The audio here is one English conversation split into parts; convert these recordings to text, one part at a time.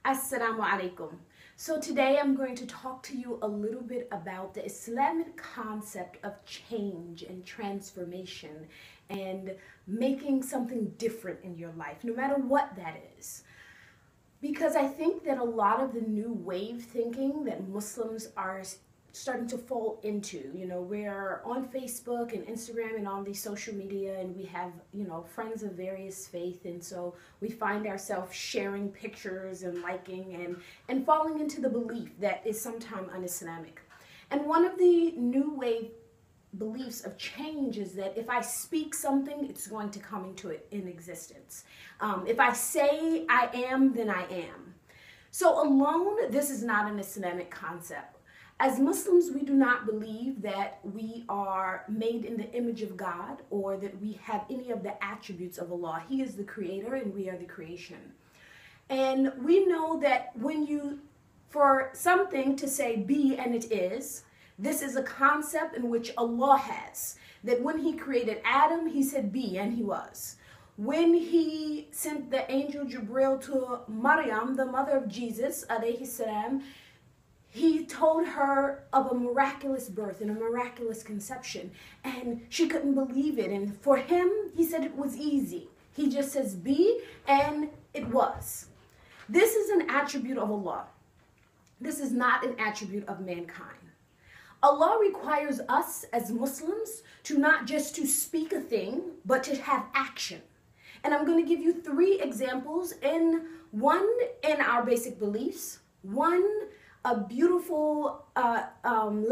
Assalamu alaikum. So today I'm going to talk to you a little bit about the Islamic concept of change and transformation and making something different in your life, no matter what that is. Because I think that a lot of the new wave thinking that Muslims are starting to fall into, we're on Facebook and Instagram and on these social media, and we have, friends of various faith, and so we find ourselves sharing pictures and liking and falling into the belief that is sometimes un-Islamic. And one of the new wave beliefs of change is that if I speak something, it's going to come into it in existence. If I say I am, then I am. So alone, this is not an Islamic concept. As Muslims, we do not believe that we are made in the image of God or that we have any of the attributes of Allah. He is the creator and we are the creation. And we know that for something to say be and it is, this is a concept in which Allah has. That when He created Adam, He said be, and he was. When He sent the angel Jibril to Maryam, the mother of Jesus, alayhi salam, He told her of a miraculous birth and a miraculous conception, and she couldn't believe it. And for Him, He said it was easy. He just says be, and it was. This is an attribute of Allah. This is not an attribute of mankind. Allah requires us as Muslims to not just to speak a thing, but to have action. And I'm going to give you 3 examples, one in our basic beliefs, one beautiful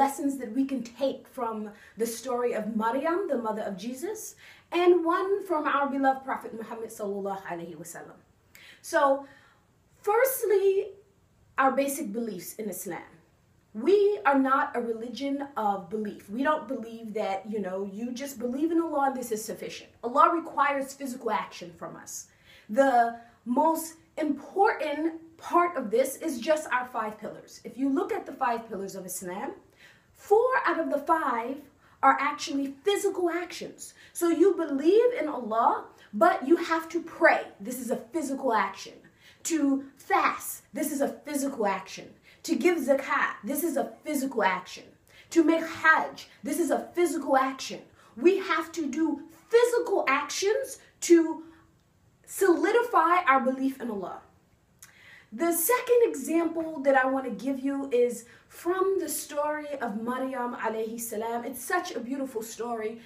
lessons that we can take from the story of Maryam, the mother of Jesus, and one from our beloved Prophet Muhammad sallallahu alaihi wasallam. So, firstly, our basic beliefs in Islam. We are not a religion of belief. We don't believe that, you just believe in Allah and this is sufficient. Allah requires physical action from us. The most important part of this is just our 5 pillars. If you look at the 5 pillars of Islam, 4 out of the 5 are actually physical actions. So you believe in Allah, but you have to pray. This is a physical action. To fast, this is a physical action. To give zakat, this is a physical action. To make hajj, this is a physical action. We have to do physical actions to solidify our belief in Allah. The second example that I want to give you is from the story of Maryam alayhi salam. It's such a beautiful story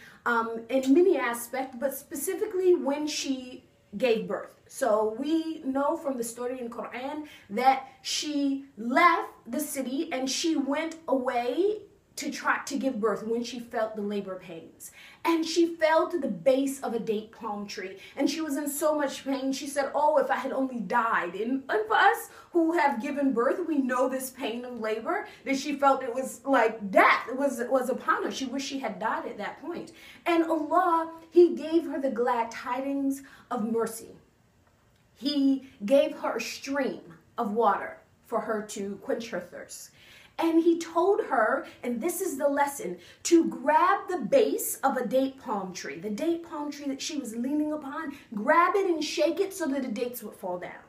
in many aspects, but specifically when she gave birth. So we know from the story in Quran that she left the city and she went away to try to give birth when she felt the labor pains. And she fell to the base of a date palm tree. And she was in so much pain. She said, oh, if I had only died. And for us who have given birth, we know this pain of labor, that she felt it was like death. It was upon her. She wished she had died at that point. And Allah, He gave her the glad tidings of mercy. He gave her a stream of water for her to quench her thirst. And He told her, and this is the lesson, to grab the base of a date palm tree, the date palm tree that she was leaning upon, grab it and shake it so that the dates would fall down.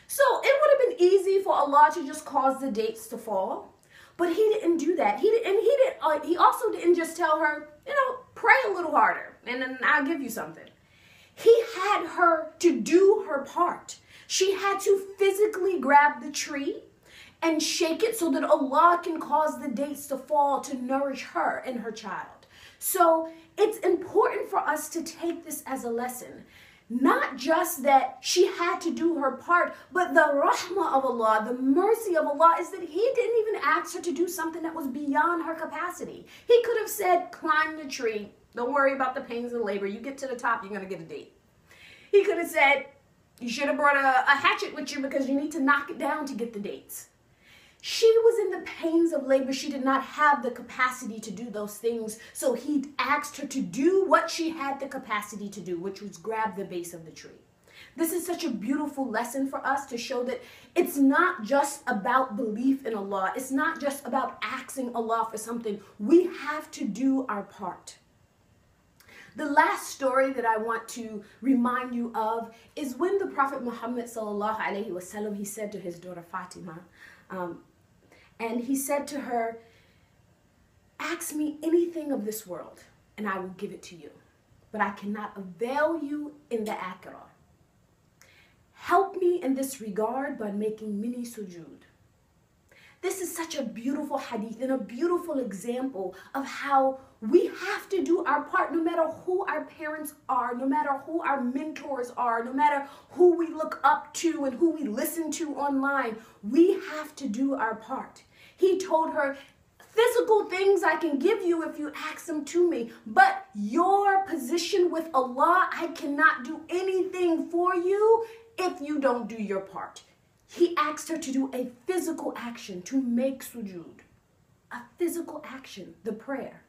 So it would have been easy for Allah to just cause the dates to fall, but He didn't do that. He also didn't just tell her, pray a little harder and then I'll give you something. He had her to do her part. She had to physically grab the tree and shake it so that Allah can cause the dates to fall to nourish her and her child. So it's important for us to take this as a lesson. Not just that she had to do her part, but the rahmah of Allah, the mercy of Allah, is that He didn't even ask her to do something that was beyond her capacity. He could have said, climb the tree. Don't worry about the pains of labor. You get to the top, you're going to get a date. He could have said, you should have brought a hatchet with you because you need to knock it down to get the dates. She was in the pains of labor. She did not have the capacity to do those things. So He asked her to do what she had the capacity to do, which was grab the base of the tree. This is such a beautiful lesson for us to show that it's not just about belief in Allah. It's not just about asking Allah for something. We have to do our part. The last story that I want to remind you of is when the Prophet Muhammad sallallahu alaihi wasallam, he said to his daughter Fatima, and he said to her, ask me anything of this world and I will give it to you, but I cannot avail you in the akhirah. Help me in this regard by making many sujood. This is such a beautiful hadith and a beautiful example of how we have to do our part no matter who our parents are, no matter who our mentors are, no matter who we look up to and who we listen to online. We have to do our part. He told her, physical things I can give you if you ask them to me, but your position with Allah, I cannot do anything for you if you don't do your part. He asked her to do a physical action, to make sujood. A physical action, the prayer.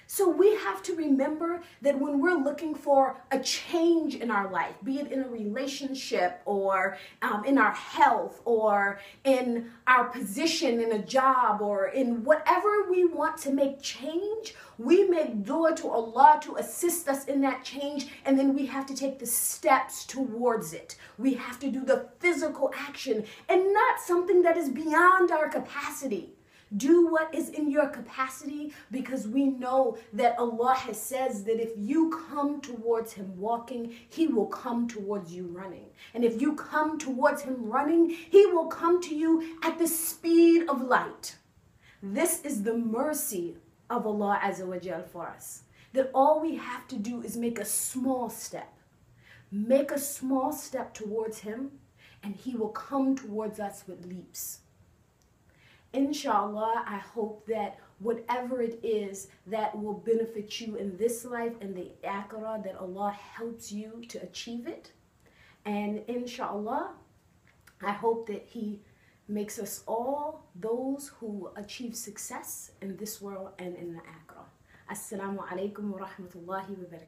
So we have to remember that when we're looking for a change in our life, be it in a relationship or in our health or in our position in a job or in whatever we want to make change, we make dua to Allah to assist us in that change, and then we have to take the steps towards it. We have to do the physical action and not something that is beyond our capacity. Do what is in your capacity, because we know that Allah has says that if you come towards Him walking, He will come towards you running. And if you come towards Him running, He will come to you at the speed of light. This is the mercy of Allah Azza wa Jal for us. That all we have to do is make a small step. Make a small step towards Him, and He will come towards us with leaps. Inshallah, I hope that whatever it is that will benefit you in this life and the akhirah, that Allah helps you to achieve it. And inshallah, I hope that He makes us all those who achieve success in this world and in the akhirah. Assalamu alaikum wa rahmatullahi wa barakatuh.